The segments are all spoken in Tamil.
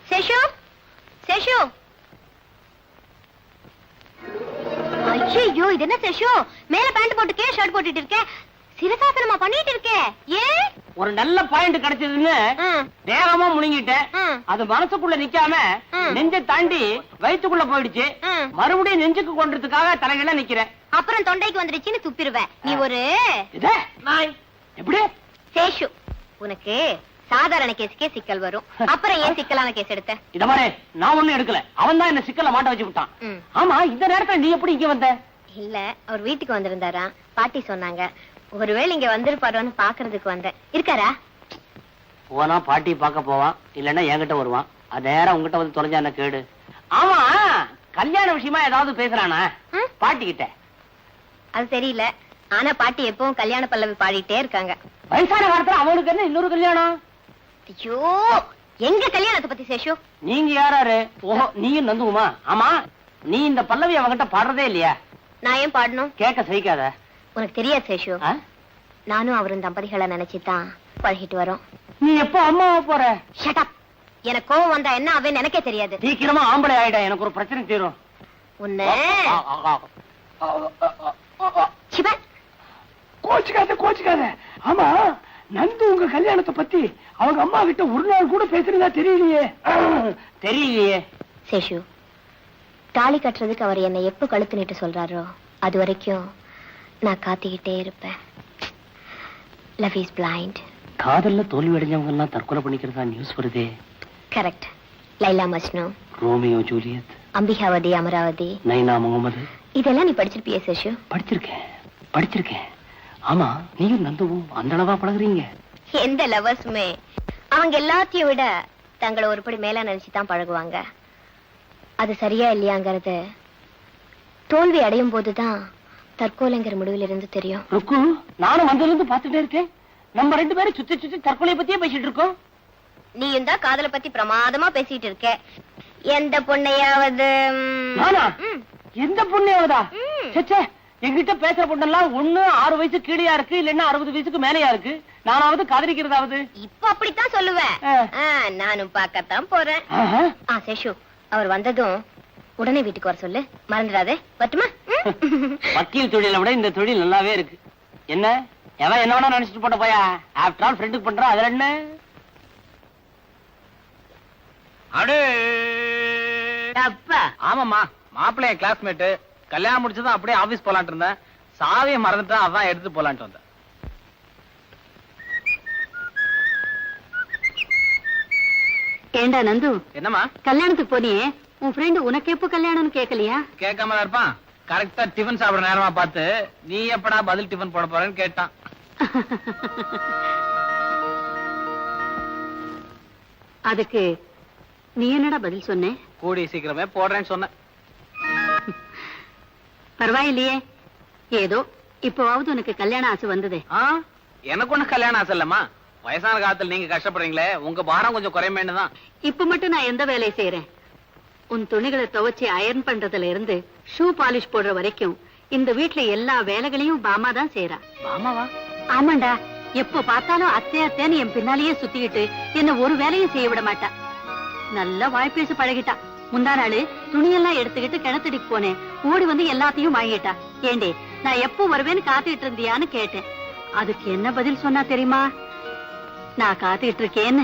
சேஷு சேஷு ஐயோ இது என்ன சேஷு மேல பேண்ட் போட்டுக்கே ஷர்ட் போட்டுட்டு இருக்க சிரசாசனமா பண்ணிட்டு இருக்கே ஏன் ஒரு நல்ல பாயிண்ட் கிடைச்சதுன்னு வேகமா முழுங்கிட்டேன் அது மனசுக்குள்ள நிக்காம நெஞ்சை தாண்டி வயிற்றுக்குள்ள போயிடுச்சு மறுபடியும் நெஞ்சுக்கு கொண்டதுக்காக தலைகள நிக்கிறேன் அப்புறம் தொண்டைக்கு வந்துடுச்சுன்னு துப்பிடுவேன் நீ ஒரு எப்படி சேஷு உனக்கு சாதாரண கேஸுக்கே சிக்கல் வரும் அப்புறம் ஏன் சிக்கலான கேஸ் எடுத்த இத மாதிரி நான் ஒண்ணும் எடுக்கல அவன் தான் என்ன சிக்கல மாட்ட வச்சு விட்டான் ஆமா இந்த நேரத்துல நீ எப்படி இங்க வந்த இல்ல அவர் வீட்டுக்கு வந்திருந்தாரா பாட்டி சொன்னாங்க ஒருவேளை இங்க வந்திருப்பாரோன்னு பாக்குறதுக்கு வந்தேன் இருக்காரா போனா பாட்டி பார்க்க போவான் இல்லன்னா என்கிட்ட வருவான் அது நேரம் உங்ககிட்ட வந்து தொலைஞ்சா என்ன கேடு ஆமா கல்யாண விஷயமா ஏதாவது பேசுறானா பாட்டி கிட்ட அது தெரியல ஆனா பாட்டி எப்பவும் கல்யாண பல்லவி பாடிட்டே இருக்காங்க வயசான காலத்துல அவனுக்கு என்ன இன்னொரு கல்யாணம் ஐயோ எங்க கல்யாணத்தை பத்தி சேஷு நீங்க யாராரு ஓஹோ நீயும் நந்துகுமா ஆமா நீ இந்த பல்லவி அவங்கிட்ட பாடுறதே இல்லையா நான் ஏன் பாடணும் கேட்க சகிக்காத உனக்கு தெரியாது சேஷு நானும் அவரும் தம்பதிகளை நினைச்சுதான் பழகிட்டு வரோம் நீ எப்போ அம்மாவா போற ஷட் அப் எனக்கு கோவம் வந்தா என்ன அவன் எனக்கே தெரியாது சீக்கிரமா ஆம்பளை ஆயிடா எனக்கு ஒரு பிரச்சனை தீரும் உன்னை கோச்சுக்காத ஆமா நந்து உங்க கல்யாணத்தை பத்தி அவங்க அம்மா கிட்ட ஒரு நாள் கூட பேசுறதா தெரியலையே சேஷு தாலி கட்டுறதுக்கு அவர் என்னை எப்ப கழுத்து நீட்டு சொல்றாரோ அது வரைக்கும் நான் காத்திக்கிட்டே இருப்பேன் லவ் இஸ் பிளைண்ட் காதல்ல தோல்வி அடைஞ்சவங்க எல்லாம் தற்கொலை பண்ணிக்கிறதா நியூஸ் வருதே correct Laila Majnu Romeo Juliet Ambikavathi Amaravathi Naina Mohammed இதெல்லாம் நீ படிச்சிருப்பிய சேஷு படிச்சிருக்கேன் ஆமா நீயும் நந்துவும் அந்த அளவா பழகுறீங்க எந்த லவர்ஸுமே அவங்க எல்லாத்தையும் விட தங்களை ஒருபடி மேல நினைச்சுதான் பழகுவாங்க அது சரியா இல்லையாங்கிறது தோல்வி அடையும் போதுதான் தற்கொலைங்கிற முடிவில் இருந்து தெரியும் ருக்கு நானும் வந்திருந்து பாத்துட்டே இருக்கேன் நம்ம ரெண்டு பேரும் சுத்தி சுத்தி தற்கொலை பத்தியே பேசிட்டு இருக்கோம் நீயும் தான் காதலை பத்தி பிரமாதமா பேசிட்டு இருக்க எந்த பொண்ணையாவது எந்த பொண்ணையாவதா சே எங்கிட்ட பேசுற பொண்ணெல்லாம் ஒண்ணு 6 வயசு கீழயா இருக்கு இல்லன்னா 60 வயசுக்கு மேலயா இருக்கு நானாவது காதலிக்கிறதாவது இப்ப அப்படித்தான் சொல்லுவேன் நானும் பார்க்கத்தான் போறேன் சேஷு அவர் வந்ததும் உடனே வீட்டுக்கு வர சொல்லு மறந்துடாதே பட்டுமா வக்கீல் தொழிலை விட இந்த தொழில் நல்லாவே இருக்கு என்ன எவன் என்ன வேணா நினைச்சிட்டு போட்ட போயா ஆஃப்டர் ஆல் ஃப்ரெண்டுக்கு பண்ற அதுல என்ன அடே அப்பா ஆமாமா மாப்பிள்ளைய கிளாஸ்மேட் கல்யாணம் முடிச்சதும் அப்படியே ஆபீஸ் போலான்ட்டு இருந்தேன் சாவியை மறந்துட்டேன் அதான் எடுத்து போலான்ட்டு வந்தேன் ஏண்டா நந்து என்னமா கல்யாணத்துக்கு போனியே உன் ஃப்ரெண்ட் உனக்கு எப்ப கல்யாணம்னு கேட்கலையா கேட்காம இருப்பான் கரெக்டா டிஃபன் சாப்பிட நேரமா பார்த்து நீ எப்படா பதில் டிஃபன் போட போறேன்னு கேட்டான் அதுக்கு நீ என்னடா பதில் சொன்ன கூடி சீக்கிரமே போடுறேன்னு சொன்னேன் பரவாயில்லையே ஏதோ இப்போவாவது உனக்கு கல்யாண ஆசை வந்ததே எனக்கு ஒண்ணு கல்யாணம் ஆசை இல்லம்மா வயசான காலத்துல நீங்க கஷ்டப்படுறீங்களே உங்க பாரம் கொஞ்சம் குறைமேண்டுதான் இப்ப மட்டும் நான் எந்த வேலையை செய்யறேன் உன் துணிகளை துவைச்சி அயர்ன் பண்றதுல இருந்து ஷூ பாலிஷ் போடுற வரைக்கும் இந்த வீட்டுல எல்லா வேலைகளையும் பாமா தான் செய்யறா பாமாவா ஆமாண்டா எப்ப பார்த்தாலும் அத்தைன்னு என் பின்னாலேயே சுத்திக்கிட்டு என்ன ஒரு வேலையும் செய்ய விட மாட்டா நல்லா வாய்ப்பேசி பழகிட்டா முந்தா நாள் துணியெல்லாம் எடுத்துக்கிட்டு கிணத்துடிக்கு போனேன் ஓடி வந்து எல்லாத்தையும் வாங்கிட்டா ஏண்டே நான் எப்போ வருவேன்னு காத்துக்கிட்டு இருந்தியான்னு கேட்டேன் அதுக்கு என்ன பதில் சொன்னா தெரியுமா நான் காத்துக்கிட்டு இருக்கேன்னு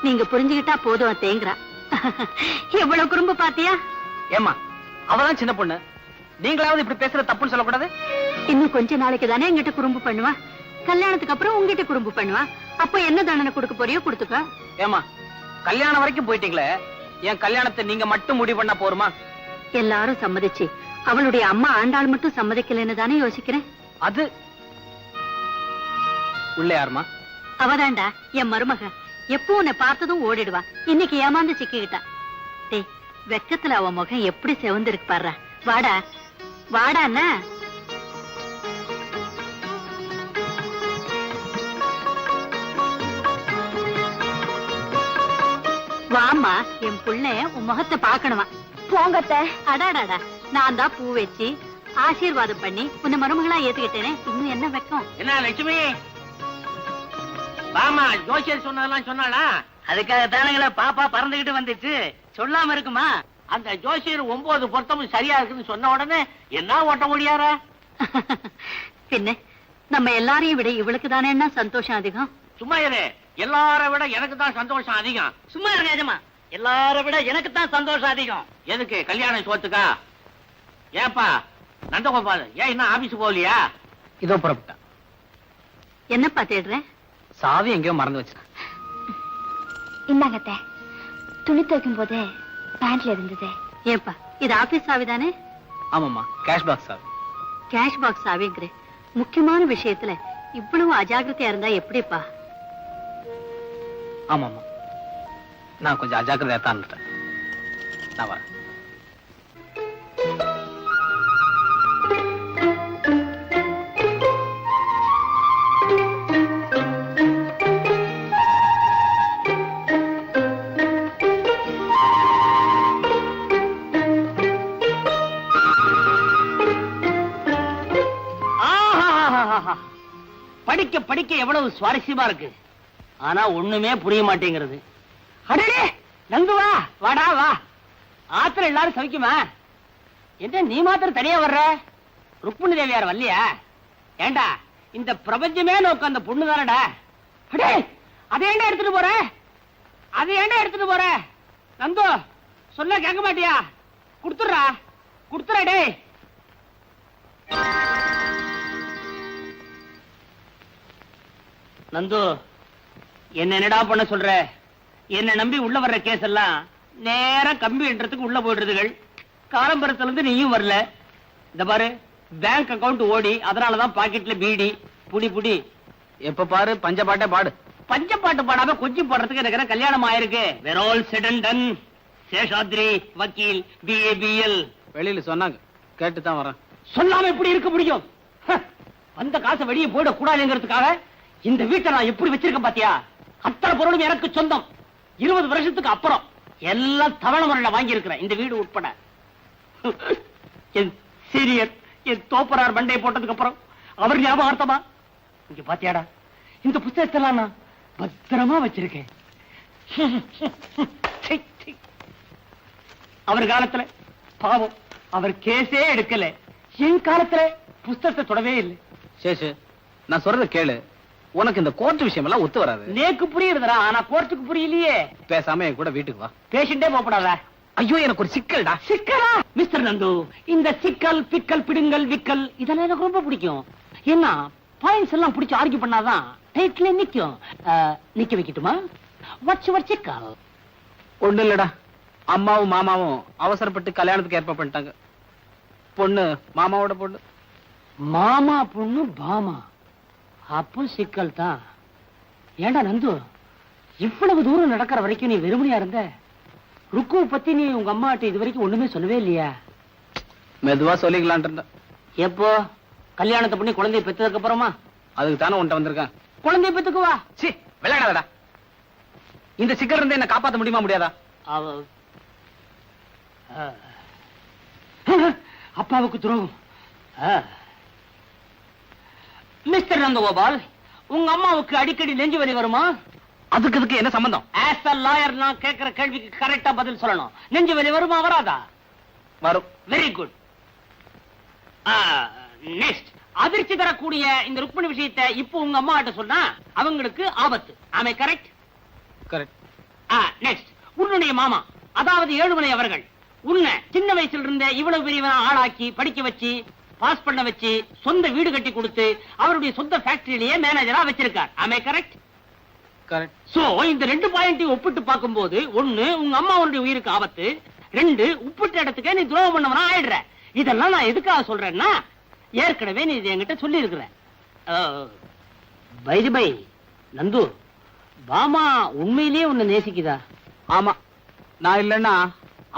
நீங்க புரிஞ்சுக்கிட்டா போதும் அத்தேங்கிறா எவ்வளவு குறும்பு பாத்தியா ஏமா அவதான் சின்ன பொண்ணு நீங்களாவது இப்படி பேசுற தப்புன்னு சொல்லக்கூடாது இன்னும் கொஞ்ச நாளைக்கு தானே எங்கிட்ட குறும்பு பண்ணுவா கல்யாணத்துக்கு அப்புறம் உங்ககிட்ட குறும்பு பண்ணுவா அப்ப என்ன தண்டனை கொடுக்க போறியோ கொடுத்துக்க ஏமா கல்யாணம் வரைக்கும் போயிட்டீங்களே என் கல்யாணத்தை நீங்க மட்டும் முடிவு பண்ணா போருமா எல்லாரும் சம்மதிச்சு அவளுடைய அம்மா ஆண்டாள் மட்டும் சம்மதிக்கலன்னு தானே யோசிக்கிறேன் அது உள்ள யாருமா அவதாண்டா என் மருமக எப்போ உன்னை பார்த்ததும் ஓடிடுவா இன்னைக்கு ஏமாந்து சிக்கிக்கிட்டா டேய் வெக்கத்துல அவ முகம் எப்படி செவந்திருக்கு பாரு வாடா வாடாண்ணா வாமா என் புள்ள உன் முகத்தை பாக்கணுமா போங்கத்த அடாடாடா நான் தான் பூ வச்சு ஆசீர்வாதம் பண்ணி உன்னை மருமகளா ஏத்துக்கிட்டேனே இன்னும் என்ன வெக்கம் என்ன லட்சுமி வாமா ஜோசியர் சொன்னதெல்லாம் சொன்னாளா அதுக்காக தானுங்களே பாப்பா பறந்துகிட்டு வந்துச்சு, சொல்லாம இருக்குமா? அந்த ஜோசியர் 9 பொருத்தமும் சரியா இருக்குன்னு சொன்ன உடனே என்ன ஓட்ட முடியாரா? பின்ன நம்ம எல்லாரையும் விட இவளுக்கு தானே என்ன சந்தோஷம் அதிகம்? சும்மா இரு, எல்லாரை விட எனக்கு தான் சந்தோஷம் அதிகம். சும்மா இருங்க எஜமா, எல்லார விட எனக்கு தான் சந்தோஷம் அதிகம். எதுக்கு? கல்யாண சோத்துக்கா? ஏப்பா நந்தகோபால், ஏன் இன்னும் ஆபீஸ் போகலையா? இதோ புறப்பட்டேன். என்னப்பா தேடுற? சாவி எங்கேயோ மறந்து வச்சேன். இந்தாங்கத்த, துணி துவைக்கும் போது பேண்ட்ல இருந்தது. ஏப்பா இது ஆபீஸ் சாவி தானே? ஆமாம்மா, கேஷ் பாக்ஸ் சாவி. கேஷ் பாக்ஸ் சாவிங்கிற முக்கியமான விஷயத்துல இவ்வளவு அஜாக்கிரதையா இருந்தா எப்படிப்பா? ஆமாம்மா, நான் கொஞ்சம் அஜாக்கிரதையா தான் இருந்துட்டேன். நான் வரேன். படிக்க படிக்க எவ்வளவு சுவாரஸ்யமா இருக்கு, ஆனா ஒண்ணுமே புரிய மாட்டேங்கிறது. அடடே நந்துவா, வாடா வா. ஆத்திர எல்லாரும் சவிக்குமா? என்ன நீ மாத்திரம் தனியா வர்ற? ருக்மிணி தேவியார் வரலையா? ஏண்டா இந்த பிரபஞ்சமே நோக்க அந்த பொண்ணு தானடா. அடே அதை ஏண்டா எடுத்துட்டு போற? அதை ஏண்டா எடுத்துட்டு போற? நந்து சொல்ல கேட்க மாட்டியா? குடுத்துறா குடுத்துறா. டே நந்து, என்ன என்னடா பண்ண சொல்ற? என்ன நம்பி உள்ள வர்ற கேஸ் எல்லாம் நேரம் கம்பி என்றதுக்கு உள்ள போயிடுறதுகள். காலம்பரத்துல இருந்து நீயும் வரல. இந்த பாரு, பேங்க் அக்கவுண்ட் ஓடி, அதனாலதான் பாக்கெட்ல பீடி. புடி புடி. எப்ப பாரு பஞ்சபாட்டே பாடு. பஞ்சப்பாட்டு பாடாம கொஞ்சம் போடுறதுக்கு எனக்கு கல்யாணம் ஆயிருக்கு. We're all said and done. Seshadri வக்கீல், BABL. வெளியில சொன்னாங்க, கேட்டுதான் வரேன். சொல்லாம எப்படி இருக்க முடியும்? அந்த காசை வெளியே போயிட கூடாதுங்கிறதுக்காக இந்த வீட்டை நான் எப்படி வச்சிருக்கேன் பாத்தியா? அத்தனை பொருளும் எனக்கு சொந்தம். 20 வருஷத்துக்கு அப்புறம் எல்லாம் தவணை முறையில வாங்கி இருக்கிறேன், இந்த வீடு உட்பட. என் சீரியர், என் தோப்பரார் மண்டை போட்டதுக்கு அப்புறம் அவர் ஞாபகார்த்தமா இங்க பாத்தியாடா, இந்த புத்தகத்தெல்லாம் நான் பத்திரமா வச்சிருக்கேன். அவர் காலத்துல பாவம் அவர் கேஸே எடுக்கல. என் காலத்துல புத்தகத்தை தொடவே இல்லை. சேஷு, நான் சொல்றத கேளு. உனக்கு இந்த கோர்ட் விஷயம் எல்லாம் ஒத்து வராது. நேக்கு புரியுதுடா, ஆனா கோர்ட்டுக்கு புரியலையே. பேசாம என் கூட வீட்டுக்கு வா. பேஷண்டே போகப்படாத. ஐயோ, எனக்கு ஒரு சிக்கல்டா. சிக்கலா? மிஸ்டர் நந்து, இந்த சிக்கல் பிக்கல் பிடுங்கல் விக்கல் இதெல்லாம் எனக்கு ரொம்ப பிடிக்கும். என்ன பாயிண்ட்ஸ் எல்லாம் பிடிச்சு ஆர்கியூ பண்ணாதான் டைட்டிலே நிக்கும். நிக்க வைக்கட்டுமா? வாட்ஸ் யுவர் சிக்கல்? ஒண்ணு இல்லடா, அம்மாவும் மாமாவும் அவசரப்பட்டு கல்யாணத்துக்கு ஏற்பாடு பண்ணிட்டாங்க. பொண்ணு மாமாவோட பொண்ணு. மாமா பொண்ணு பாமா, அப்போ சிக்கல் தான். ஏண்டா நந்து, இவ்வளவு தூரம் நடக்கிற வரைக்கும் நீ வெறுமனையா இருந்த? ருக்குவை பத்தி நீ உங்க அம்மாட்ட இது வரைக்கும் ஒண்ணுமே சொல்லவே இல்லையா? மெதுவா சொல்லிக்கலான். எப்போ கல்யாணத்தை பண்ணி குழந்தைய பெற்றதுக்கு அப்புறமா? அதுக்கு தானே உன்ட்ட வந்திருக்கேன். குழந்தைய பெத்துக்குவா. சி, விளையாடாதடா. இந்த சிக்கல் இருந்து என்ன காப்பாத்த முடியுமா முடியாதா? அப்பாவுக்கு துரோகம். மிஸ்டர் நந்தகோபால், உங்க அம்மாவுக்கு அடிக்கடி நெஞ்சு வலி வருமா? அதுக்கு என்ன சம்பந்தம்? ஆஸ் அ லாயர் நான் கேட்கிற கேள்விக்கு கரெக்டா பதில் சொல்லணும். நெஞ்சு வலி வருமா வராதா? வரும். Very good. நெக்ஸ்ட், அதிர்ச்சி தரக்கூடிய இந்த ருக்மிணி விஷயத்தை இப்போ உங்க அம்மா கிட்ட சொன்னா அவங்களுக்கு ஆபத்து. ஆமே கரெக்ட்? கரெக்ட். நெக்ஸ்ட், உன்னுடைய மாமா அதாவது ஏழுமலை அவர்கள் உன்னை சின்ன வயசுல இருந்த இவ்வளவு பெரியவன ஆளாக்கி படிக்க வச்சு பாஸ் பண்ண வச்சு சொந்த வீடு கட்டி கொடுத்து அவருடைய சொந்த ஃபேக்டரியிலேயே மேனேஜரா வச்சிருக்கார். ஆமே கரெக்ட்? கரெக்ட். சோ இந்த 2 பாயிண்டையும் ஒப்பிட்டு பார்க்கும்போது, 1 உங்க அம்மாவுடைய உயிருக்கு ஆபத்து, 2 உப்பிட்ட இடத்துக்கே நீ துரோகம் பண்ணவனா ஆயிடுற. இதெல்லாம் நான் எதுக்காக சொல்றேன்னா, ஏற்கனவே நீ இது என்கிட்ட சொல்லி இருக்கிற. By the by Nandu, Bhama உண்மையிலேயே உன்னை நேசிக்குதா? ஆமா, நான் இல்லைன்னா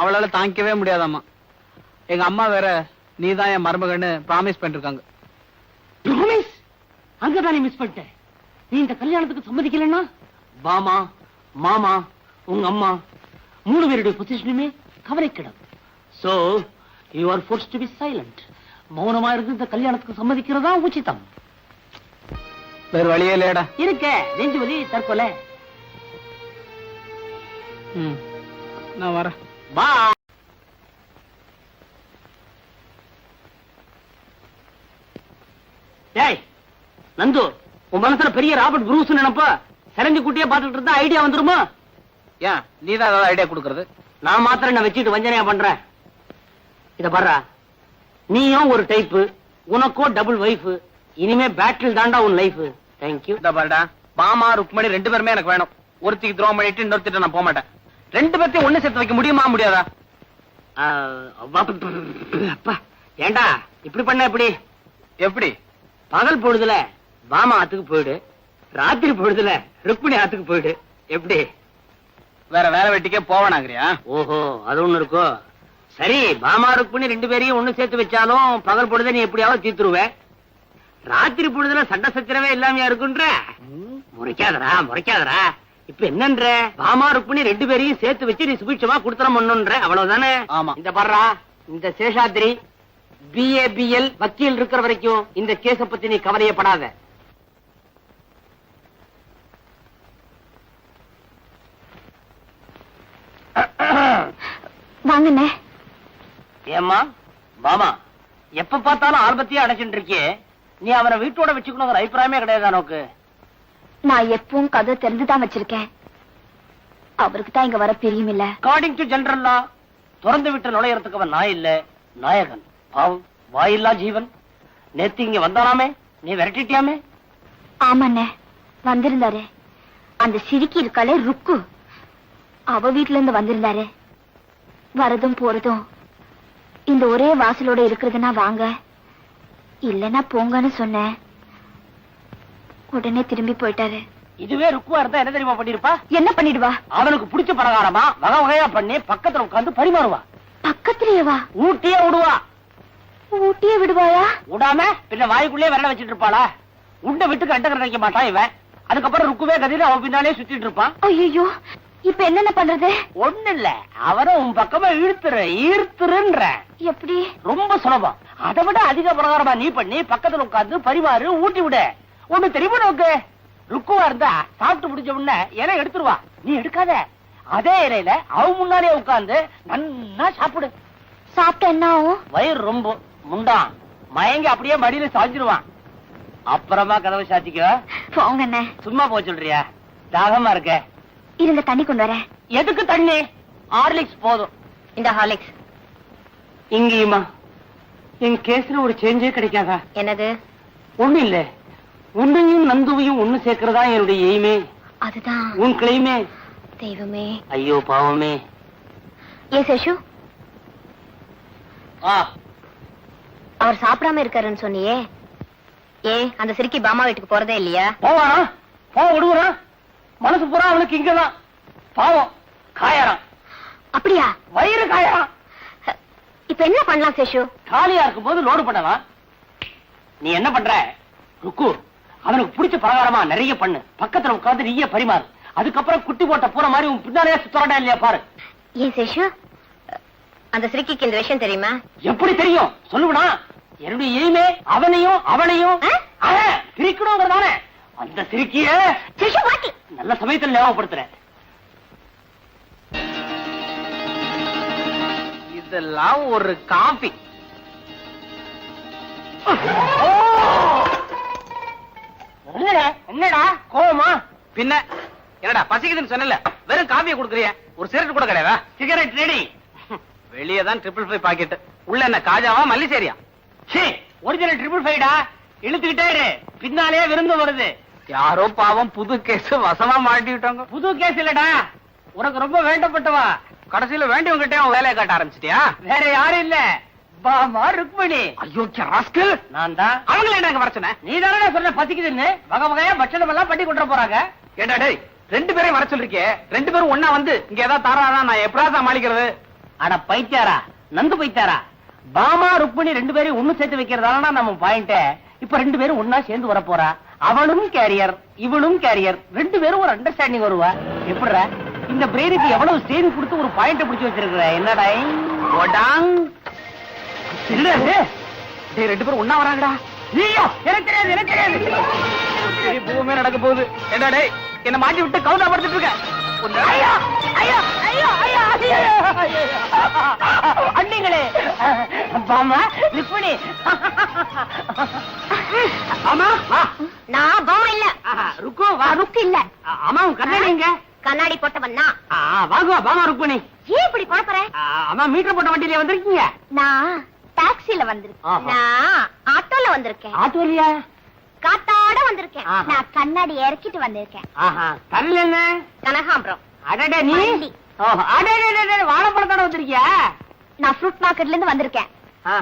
அவளால தாங்கிக்கவே முடியாதாமா. எங்க அம்மா வேற நீதான் என் மருமகன்னு ப்ராமிஸ் பண்ணிருக்காங்க. ப்ராமிஸ்? அங்கதானே மிஸ் பண்ணிட்டேன். நீ இந்த கல்யாணத்துக்கு சம்மதிக்கலன்னா பாமா, மாமா, உங்க அம்மா 3 பேருடைய பொசிஷனுமே கவலைக்கிடம். So you are forced to be silent. மௌனமா இருந்து இந்த கல்யாணத்துக்கு சம்மதிக்கிறதா உச்சிதம். வேற வழியே இல்லையடா. இருக்க நெஞ்சு வலி, தற்கொலை. நான் வரேன். பா. டேய் நந்து, உன் மனசுல பெரிய ராபர்ட் ப்ரூஸ் நினைப்ப சிறஞ்சு குட்டியே பாத்துட்டு இருந்தா ஐடியா வந்துருமா? ஏன் நீதான் ஏதாவது ஐடியா கொடுக்கறது? நான் மாத்திரம் என்ன வச்சுட்டு வஞ்சனையா பண்றேன். இத பாரு, நீயும் ஒரு டைப்பு, உனக்கோ டபுள் வைஃப். இனிமே பேட்டில் தாண்டா உன் லைஃப். தேங்க்யூ. இந்த பாருடா, பாமா ருக்மணி 2 பேருமே எனக்கு வேணும். ஒருத்திக்கு துரோகம் பண்ணிட்டு இன்னொருத்திட்ட நான் போக மாட்டேன். 2 பேர்த்தையும் ஒண்ணு சேர்த்து வைக்க முடியுமா முடியாதா? அப்பா ஏண்டா இப்படி பண்ண? எப்படி எப்படி? பகல் பொழுதுல பாமா ஆத்துக்கு போயிடு, ராத்திரி பொழுதுல ருக்மிணி ஆத்துக்கு போயிடு. எப்படி? வேற வேலை வெட்டிக்கே போவேனாங்கிறியா? ஓஹோ, அது ஒண்ணு இருக்கோ. சரி, பாமா ருக்மிணி 2 பேரையும் ஒண்ணு சேர்த்து வச்சாலும் பகல் பொழுத நீ எப்படியாவது தீத்துருவேன். ராத்திரி பொழுதுல சண்டை சச்சரவே இல்லாமையா இருக்குன்ற. முறைக்காதரா முறைக்காதரா. இப்ப என்னன்ற, பாமா ருக்மிணி 2 பேரையும் சேர்த்து வச்சு நீ சுபிட்சமா குடுத்தரம் பண்ணுன்ற, அவ்வளவுதானே? ஆமா. இந்த பாடுறா, இந்த சேஷாத்ரி BABL வக்கீல் இருக்கிற வரைக்கும் இந்த கேஸ பத்தி நீ கவலையப்படாத. வாங்கண்ணே. ஏம்மா பாமா, எப்ப பார்த்தாலும் ஆல்பத்தையே அடைச்சுட்டு இருக்கியே, நீ அவரை வீட்டோட வச்சுக்கணுங்கிற அபிப்பிராயமே கிடையாது நோக்கு. நான் எப்பவும் கதை தெரிஞ்சுதான் வச்சிருக்கேன். அவருக்கு தான் இங்க வர பிரியும் இல்ல. அக்கார்டிங் டு ஜெனரல் லா, திறந்து விட்டு நுழையறதுக்கு அவன் நாய் இல்ல, நாயகன். பாவம், வாயில்லா ஜீவன். நேத்து இங்க வந்தாராமே, நீ விரட்டிட்டியாமே? ஆமாண்ணே, வந்திருந்தாரு. அந்த சிரிக்கி இருக்காளே ருக்கு, அவ வீட்டுல இருந்து வந்திருந்தாரு. வரதும் போறதும் இந்த ஒரே வாசலோட இருக்கிறதுனா வாங்க, இல்லன்னா போங்கன்னு சொன்னேன். உடனே திரும்பி போயிட்டாரு. இதுவே ருக்குவா இருந்தா என்ன தெரியுமா பண்ணிருப்பா? என்ன பண்ணிடுவா? அவனுக்கு பிடிச்ச பலகாரமா வகை வகையா பண்ணி பக்கத்துல உட்கார்ந்து பரிமாறுவா. பக்கத்திலேயேவா? ஊட்டியே விடுவா. ஊட்டியே விடுவாயா? விடாம பின்ன வாய்க்குள்ளே விரல வச்சிட்டு இருப்பாளா? உண்ட விட்டுக்கு அண்டை கிடைக்க மாட்டான் இவன். அதுக்கப்புறம் ருக்குவே கதிர அவன் பின்னாலே சுத்திட்டு இருப்பான். ஐயோ, இப்ப என்னென்ன பண்றது? ஒண்ணு இல்ல, அவரும் உன் பக்கமா ஈர்த்துருன்ற. எப்படி? ரொம்ப சுலபம். அதை விட அதிக பிரகாரமா நீ பண்ணி பக்கத்துல உட்கார்ந்து பரிமாறு, ஊட்டி விட. ஒண்ணு தெரியுமா நோக்கு, ருக்குவா இருந்தா சாப்பிட்டு முடிஞ்ச உடனே இலை எடுத்துருவா. நீ எடுக்காத, அதே இலையில அவ முன்னாலே உட்கார்ந்து நன்னா சாப்பிடு. சாப்பிட்ட என்ன ஆகும்? வயிறு ரொம்ப முண்டான் மயங்கி அப்படியே மடியில சாஞ்சிருவான். அப்புறமா கதவை சாத்திக்க. போங்கண்ணே. சும்மா போ சொல்றியா? தாகமா இருக்க. இருங்க, தண்ணி கொண்டு வரேன். எதுக்கு தண்ணி? ஹார்லிக்ஸ் போதும். இந்த ஹார்லிக்ஸ். இங்கேயுமா என் கேஸ்ல ஒரு சேஞ்சே கிடைக்காதா? என்னது? ஒண்ணு இல்ல, உன்னையும் நந்துவையும் ஒண்ணு சேர்க்கிறதா என்னுடைய எய்மே. அதுதான் உன் கிளைமே. தெய்வமே. ஐயோ பாவமே. ஏ சேஷு, ஆ, அவர் சாப்பிடாம இருக்காருன்னு சொன்னியே, அந்த சிரிக்கி பாமா வீட்டுக்கு போறதே இல்லையா? போவானா? போக விடுவானா? மனசு பூரா அவனுக்கு இங்கதான். பாவம், காயறான். அப்படியா? வயிறு காயறான். இப்ப என்ன பண்ணலாம் சேஷு? காலியா இருக்கும் போது லோடு பண்ணலாம். நீ என்ன பண்ற ருக்கு, அவனுக்கு பிடிச்ச பலகாரமா நிறைய பண்ணு, பக்கத்துல உட்கார்ந்து நீயே பரிமாறு. அதுக்கப்புறம் குட்டி போட்ட பூனை மாதிரி உன் பின்னாலே சுத்தரடா இல்லையா பாரு. ஏன் சேஷு, அந்த சிரிக்கிக்கு இந்த விஷயம் தெரியுமா? எப்படி தெரியும் சொல்லுவனா? என்னுடைய எய்மே அவனையும் அவனையும் பிரிக்கணுங்கிறதானே. அந்த சிரிக்கிய சேஷு வாட்டி நல்ல சமயத்தில் ஞாபகப்படுத்துறேன். இதெல்லாம் ஒரு காபி. என்னடா கோவமா? பின்ன என்னடா பசிக்குதுன்னு சொன்னல, வெறும் காபியை கொடுக்குறிய, ஒரு சிகரெட் கூட கிடையாதா? Cigarette ready. வெளியே தான் 555 பாக்கெட், உள்ள என்ன காஜாவா மல்லிசேரியா? ஒரிஜினல் 555டா. இழுத்துக்கிட்டே இரு, பின்னாலே விருந்து வருது. யாரோ பாவம் புது கேஸ் வசமா மாட்டிட்டாங்க. புது கேஸ் இல்லடா, உனக்கு ரொம்ப வேண்டப்பட்டவா. கடைசியில வேண்டியவங்கிட்டே அவன் வேலையை காட்ட ஆரம்பிச்சிட்டியா? வேற யாரும் இல்ல, பாமா ருக்மிணி. ஐயோ ராஸ்கல், நான் தான். அவங்கள என்ன வர சொன்ன? நீ தானே சொன்ன பசிக்குதுன்னு. வகை வகையா பட்சணம் எல்லாம் பண்ணி கொண்டு போறாங்க. ஏண்டா டேய், 2 பேரையும் வர சொல்லிருக்கே, 2 பேரும் ஒண்ணா வந்து இங்க ஏதாவது தாரானா நான் எப்படா சமாளிக்கிறது? அட பைத்தியாரா, நந்து பைத்தியாரா. பாமா ருக்மிணி 2 பேரையும் ஒண்ணு சேர்த்து வைக்கிறதால நம்ம பாயிண்ட். இப்ப 2 பேரும் ஒன்னா சேர்ந்து வர போறா. அவனும் கேரியர், இவனும் கேரியர். 2 பேரும் ஒரு அண்டர்ஸ்டாண்டிங் வருவா. எப்படிற இந்த பிரெயினுக்கு எவ்வளவு சேவி கொடுத்து ஒரு பாயிண்ட் பிடிச்சு வச்சிருக்கிற? என்னடா டேய் 2 பேரும் ஒண்ணா வராங்கடா. எனக்கு தெரியாது, எனக்கு தெரியாது. பூமே நடக்க போகுது. ஏண்டா டேய், என்ன மாட்டி விட்டு கவுண்டா படுத்துட்டு இருக்க. ஐயோ ஐயோ ஐயோ ஐயோ ஐயோ அண்ணிங்களே பாமா லிப்புனி ஆமா வா நான் பாமா இல்ல. ருக்கு வா ருக்கு இல்ல. அம்மா உன் கண்ணாடிங்க கண்ணாடி போட்டவன் நான். வாங்குவா பாமா ருக்குனி. ஏன் இப்படி குழப்பற? அம்மா மீட்டர் போட்ட வண்டியில வந்திருக்கீங்க? நான் டாக்ஸில வந்திருக்கேன். ஆஹா. நான் ஆட்டோல வந்திருக்கேன். ஆட்டோ இல்லையா? காத்தாட வந்திருக்கேன். ஆஹா. நான் கண்ணாடி இறக்கிட்டு வந்திருக்கேன். கல்ல என்ன? கனகாம்பரம். அடடே நீ வண்டி. அடடே வாழைப்பழத்தோட வந்திருக்கியா? நான் ஃப்ரூட் மார்க்கெட்ல இருந்து வந்திருக்கேன்.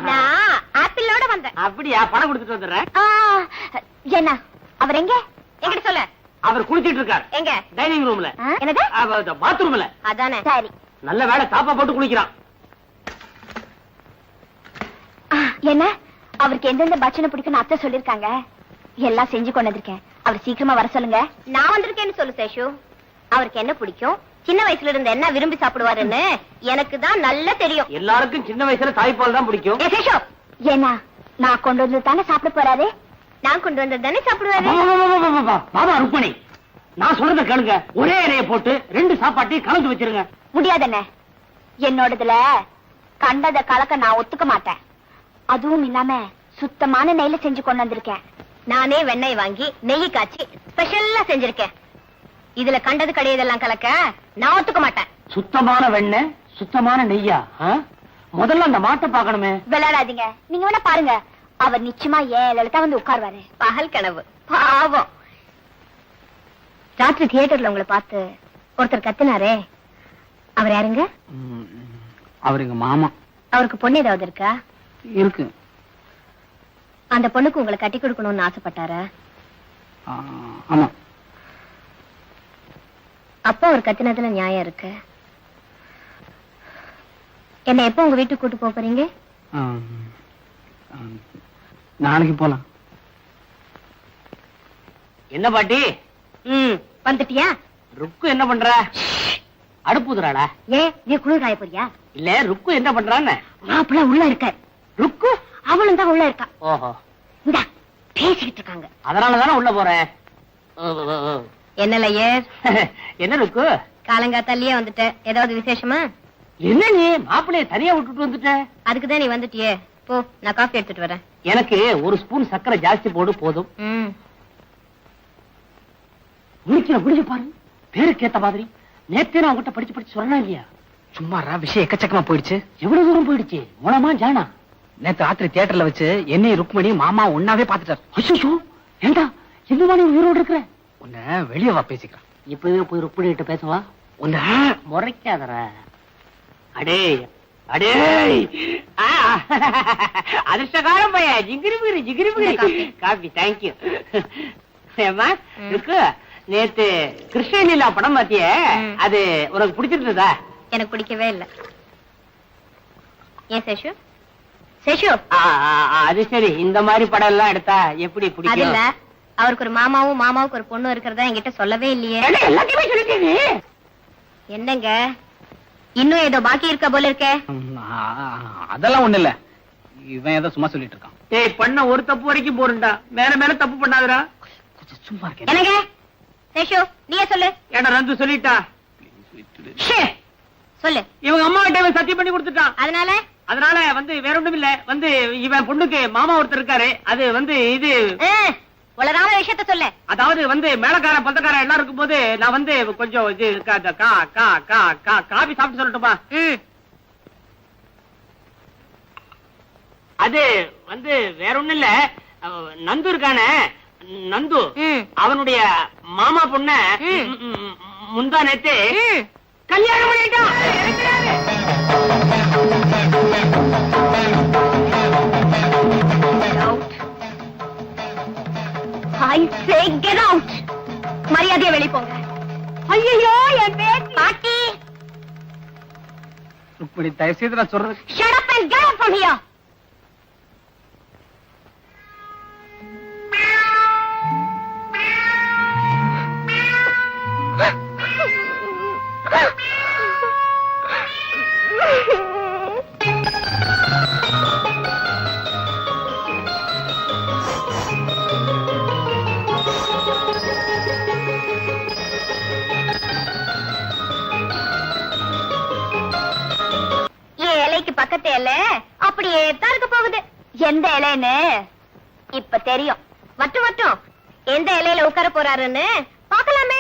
நான் ஆப்பிளோட வந்தேன். அப்படியா? பணம் கொடுத்துட்டு வந்துடுறேன். என்ன அவர் எங்க? எங்கிட்ட சொல்ல. அவர் குளிச்சிட்டு இருக்கார். எங்க? டைனிங் ரூம்ல. என்னது? பாத்ரூம்ல. அதானே. சரி. நல்ல வேளை தாப்பா போட்டு குளிக்கிறான். என்ன அவருக்கு எந்தெந்த பட்சணம் பிடிக்கும்னு அத்தை சொல்லிருக்காங்க. எல்லாம் செஞ்சு கொண்டு வந்திருக்கேன். அவர் சீக்கிரமா வர சொல்லுங்க. நான் வந்திருக்கேன்னு சொல்லு சேஷு. அவருக்கு என்ன பிடிக்கும், சின்ன வயசுல இருந்து என்ன விரும்பி சாப்பிடுவாருன்னு எனக்கு தான் நல்லா தெரியும். எல்லாருக்கும் சின்ன வயசுல தாய்ப்பால் தான் பிடிக்கும். சேஷு, ஏன்னா நான் கொண்டு வந்து தானே சாப்பிட போறாரு. நான் கொண்டு வந்தது தானே சாப்பிடுவாரு. பாபா ருக்மணி, நான் சொல்றத கேளுங்க. ஒரே இலைய போட்டு 2 சாப்பாட்டையும் கலந்து வச்சிருங்க. முடியாதுண்ணே. என்னோடதுல கண்டத கலக்க நான் ஒத்துக்க மாட்டேன். அதுவும் இல்லாம சுத்தமான நெய்ல செஞ்சு கொண்டு வந்திருக்கேன். நானே வெண்ணெய் வாங்கி நெய் காய்ச்சி ஸ்பெஷலா செஞ்சிருக்கேன். இதுல கண்டது கிடையதெல்லாம் கலக்க நான் ஒத்துக்க மாட்டேன். சுத்தமான வெண்ணெய், சுத்தமான நெய்யா? முதல்ல அந்த மாட்டை பாக்கணுமே. விளையாடாதீங்க. நீங்க வேணா பாருங்க. அவர் நிச்சயமா ஏழு வந்து உட்கார்வாரு. பகல் கனவு. பாவம். ராத்திரி தியேட்டர்ல உங்களை பார்த்து ஒருத்தர் கத்துனாரே, அவர் யாருங்க? அவர் எங்க மாமா. அவருக்கு பொண்ணு ஏதாவது இருக்கா? இருக்கு. அந்த பொண்ணுக்கு உங்களை கட்டி கொடுக்கணும்னு ஆசைப்பட்டாரா? ஆமா. அப்பா அவர் கத்தினதுல நியாயம் இருக்கு. என்ன எப்போ உங்க வீட்டுக்கு கூட்டு போறீங்க? நாளைக்கு போலாம். என்ன பாட்டி? வந்துட்டியா? ருக்கு என்ன பண்ற? அடுப்புதுறாளா? ஏன் நீ குளிர் காய போறியா? இல்ல, ருக்கு என்ன பண்றான்னு. மாப்பிள்ள உள்ள இருக்க. ருக்கு அவளும் தான் உள்ள இருக்கா. ஓஹோ, இந்த பேசிக்கிட்டு இருக்காங்க. அதனாலதானே உள்ள போறேன். என்னல ஏர் என்ன ருக்கு? காலங்காத்தாலேயே வந்துட்ட. ஏதாவது விசேஷமா? என்ன நீ மாப்பிள்ளைய தனியா விட்டுட்டு வந்துட்ட? அதுக்குதான் நீ வந்துட்டியே. போ, நான் காஃபி எடுத்துட்டு வரேன். எனக்கு 1 ஸ்பூன் சர்க்கரை ஜாஸ்தி போடு போதும். குடிச்சு பாரு, பேருக்கு ஏத்த மாதிரி. நேத்தே நான் உங்ககிட்ட படிச்சு சொல்லணும் இல்லையா? சும்மாரா, விஷயம் எக்கச்சக்கமா போயிடுச்சு. எவ்வளவு தூரம் போயிடுச்சு? மூலமா ஜானா நேத்து ராத்திரி தியேட்டர்ல வச்சு என்னையும் ருக்மணி மாமா ஒன்னாவே பாத்துட்டாரு. அச்சோ, ஏண்டா இந்த மாதிரி உயிரோடு இருக்கிற? உன்ன வெளியே வா பேசிக்கலாம். இப்பவே போய் ருக்மணி கிட்ட பேசவா? உன்ன முறைக்காதற. அடே அடே, அதிர்ஷ்டகாரம் பைய. ஜிகிரி காபி. தேங்க்யூ. ஏமா இருக்கு, நேத்து கிருஷ்ணலீலா படம் பாத்தியே, அது உனக்கு பிடிச்சிருந்ததா? எனக்கு பிடிக்கவே இல்ல. ஏன் சேஷு? சேஷு, அது சரி. இந்த மாதிரி படம் எல்லாம் எடுத்தா எப்படி அது பிடிக்கும்? இல்ல, அவருக்கு ஒரு மாமாவுக்கு ஒரு பொண்ணு இருக்கிறதா என்கிட்ட சொல்லவே இல்லையே. எல்லாத்தையுமே சொல்லிட்டீங்க. என்னங்க, இன்னும் ஏதோ பாக்கி இருக்க போல இருக்கே. அதெல்லாம் ஒண்ணு இல்ல. இவன் ஏதோ சும்மா சொல்லிட்டு இருக்கான். ஏய், பண்ண ஒரு தப்பு வரைக்கும் போறண்டா. மேல தப்பு பண்ணாதடா. கொஞ்சம் சும்மா இருக்கேன். என்னங்க சேஷு, நீயே சொல்லு. ஏடா ரந்து சொல்லிட்டா. சொல்லு. இவங்க அம்மா கிட்ட சத்தியம் பண்ணி கொடுத்துட்டான். அதனால வேற ஒண்ணும் இல்ல. இவன் பொண்ணுக்கு மாமா ஒருத்தர் இருக்காரு. அது இது உலகான விஷயத்த சொல்லு. அதாவது மேலக்கார பந்தக்கார எல்லாம் இருக்கும் போது நான் கொஞ்சம் இது காபி சாப்பிட்டு சொல்லட்டுமா? அது வேற ஒண்ணும் இல்ல. நந்து இருக்கானே, நந்து, அவனுடைய மாமா பொண்ண முந்தா நேத்து கல்யாணம் பண்ணிட்டான். மரியாதையா வெளியே போங்க. ஐயோ, என் பேர் பாட்டி. ருக்மணி, தயவு செய்து நான் சொல்றது. Shut up and get out from here. இலைக்கு பக்கத்து இலை அப்படியே தான் இருக்க போகுது. எந்த இலைன்னு இப்ப தெரியும். மட்டும் எந்த இலையில உட்கார போறாருன்னு பாக்கலாமே.